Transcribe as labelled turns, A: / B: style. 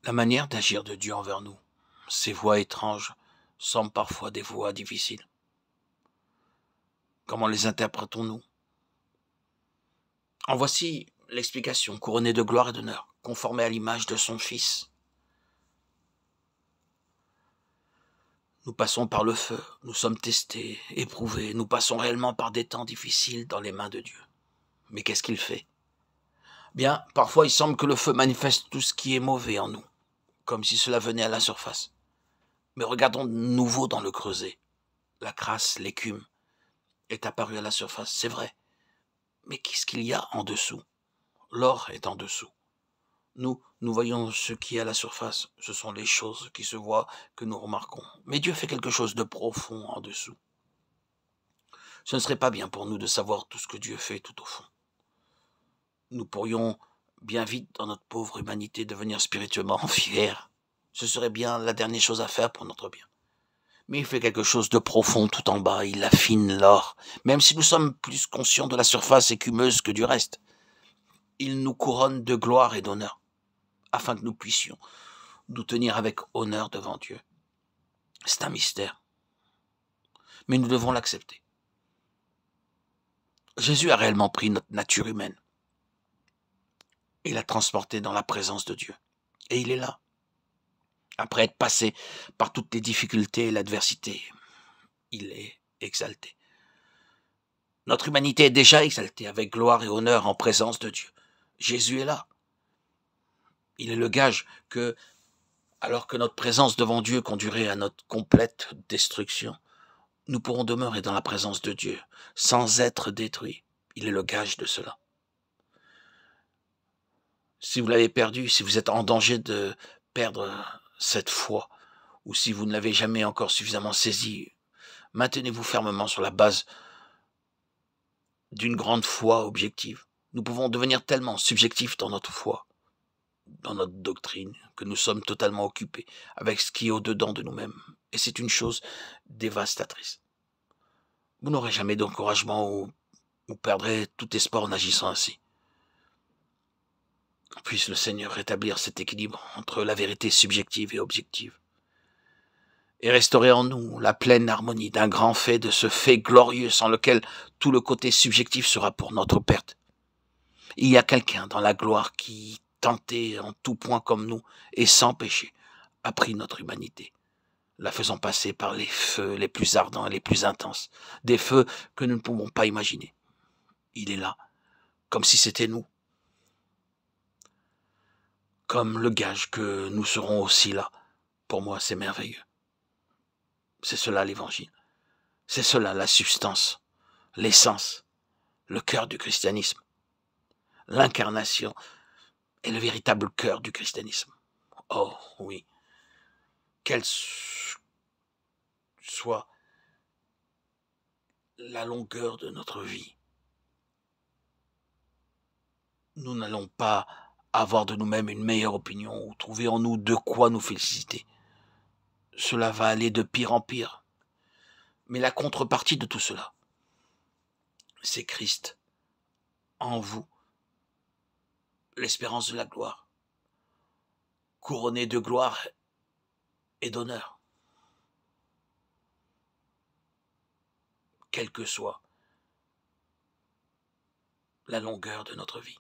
A: La manière d'agir de Dieu envers nous, ses voies étranges, semblent parfois des voies difficiles. Comment les interprétons-nous? En voici l'explication, couronnée de gloire et d'honneur, conformée à l'image de son Fils. Nous passons par le feu, nous sommes testés, éprouvés, nous passons réellement par des temps difficiles dans les mains de Dieu. Mais qu'est-ce qu'il fait? Bien, parfois il semble que le feu manifeste tout ce qui est mauvais en nous, comme si cela venait à la surface. Mais regardons de nouveau dans le creuset. La crasse, l'écume, est apparue à la surface, c'est vrai. Mais qu'est-ce qu'il y a en dessous? L'or est en dessous. Nous voyons ce qui est à la surface. Ce sont les choses qui se voient que nous remarquons. Mais Dieu fait quelque chose de profond en dessous. Ce ne serait pas bien pour nous de savoir tout ce que Dieu fait tout au fond. Nous pourrions bien vite, dans notre pauvre humanité, devenir spirituellement fiers. Ce serait bien la dernière chose à faire pour notre bien. Mais il fait quelque chose de profond tout en bas, il affine l'or, même si nous sommes plus conscients de la surface écumeuse que du reste. Il nous couronne de gloire et d'honneur, afin que nous puissions nous tenir avec honneur devant Dieu. C'est un mystère, mais nous devons l'accepter. Jésus a réellement pris notre nature humaine et l'a transportée dans la présence de Dieu. Et il est là. Après être passé par toutes les difficultés et l'adversité, il est exalté. Notre humanité est déjà exaltée avec gloire et honneur en présence de Dieu. Jésus est là. Il est le gage que, alors que notre présence devant Dieu conduirait à notre complète destruction, nous pourrons demeurer dans la présence de Dieu sans être détruits. Il est le gage de cela. Si vous l'avez perdu, si vous êtes en danger de perdre cette foi, ou si vous ne l'avez jamais encore suffisamment saisie, maintenez-vous fermement sur la base d'une grande foi objective. Nous pouvons devenir tellement subjectifs dans notre foi, dans notre doctrine, que nous sommes totalement occupés avec ce qui est au-dedans de nous-mêmes. Et c'est une chose dévastatrice. Vous n'aurez jamais d'encouragement ou perdrez tout espoir en agissant ainsi. Puisse le Seigneur rétablir cet équilibre entre la vérité subjective et objective, et restaurer en nous la pleine harmonie d'un grand fait, de ce fait glorieux sans lequel tout le côté subjectif sera pour notre perte. Il y a quelqu'un dans la gloire qui, tenté en tout point comme nous, et sans péché, a pris notre humanité, la faisant passer par les feux les plus ardents et les plus intenses, des feux que nous ne pouvons pas imaginer. Il est là, comme si c'était nous, comme le gage que nous serons aussi là. Pour moi, c'est merveilleux. C'est cela l'évangile. C'est cela la substance, l'essence, le cœur du christianisme. L'incarnation est le véritable cœur du christianisme. Oh oui, quelle soit la longueur de notre vie, nous n'allons pas avoir de nous-mêmes une meilleure opinion ou trouver en nous de quoi nous féliciter. Cela va aller de pire en pire. Mais la contrepartie de tout cela, c'est Christ en vous, l'espérance de la gloire, couronné de gloire et d'honneur, quelle que soit la longueur de notre vie.